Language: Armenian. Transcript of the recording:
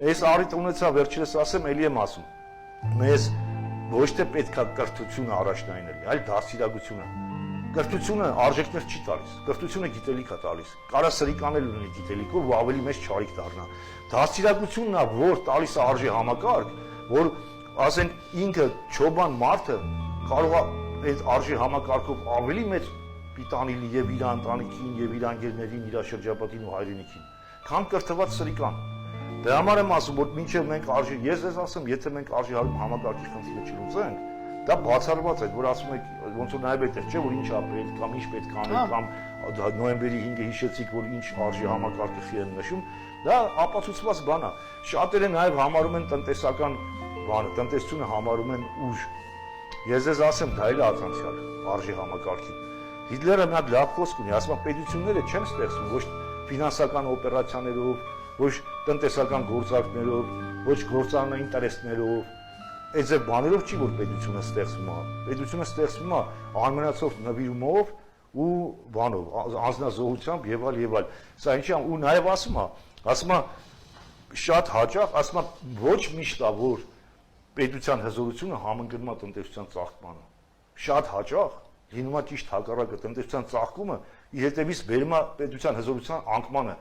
Այս առիթ ունեցա վերջերս ասեմ, էլի եմ ասում։ Մեզ ոչ թե պետքա կրթությունը առաջնայինելի, այլ դաստիարակությունը։ Կրթությունը արժեքներ չի տալիս, կրթությունը գիտելիք է տալիս։ Կարա սրիկանել ունի գիտելիքով ու ավելի մեծ չարիք դառնա։ Դաստիարակությունն է, որ տալիս է արժի համակարգ, որ ասենք ինքը չոբան մարդը կարող է այդ արժի համակարգով ավելի մեծ պիտանի լինի եւ իր ընտանիքին եւ իր անգերներին, իր շրջապատին ու հայրենիքին, քան կրթված սրիկան։ Դե համար եմ ասում, որ մինչև մենք արժի, ես ասեմ, եթե մենք արժի համակարգի խնդիրը չլուծենք, դա բացառված է, որ ասում եք, ոնց որ նաև այդտեղ չէ, որ ինչ է պետք կամ ինչ պետք է անել կամ նոյեմբերի 5-ը հիշեցիք, որ ինչ արժի համակարգի են նշում, դա ապացուցված բան է։ Շատերը նաև համարում են տնտեսական բանը, տնտեսությունը համարում են ուժ։ Ես ասեմ, դա էլ ազանցիալ արժի համակարգի։ Հիտլերը մի հատ լավ խոսք ունի, ասում է, պետությունները չեն ստեղծվում ոչ ֆինանսական օպերացիաներով, ոչ տնտեսական գործարքներով, ոչ գործառնային ինտերեսներով, այդ ձեր բաներով չի, որ պետությունը ստեղծվում է։ Պետությունը ստեղծվում է անմնացող նվիրումով ու բանով, անձնազոհությամբ եւ այլ։ Սա ինչի ու նաեւ ասում է շատ հաճախ, ասում է ոչ միշտ է, որ պետության հզորությունը համընկնում է տնտեսության ծաղկմանը։ Շատ հաճախ լինում է ճիշտ հակառակը, տնտեսության ծաղկումը իր հետևից բերում է պետության հզորության անկմանը։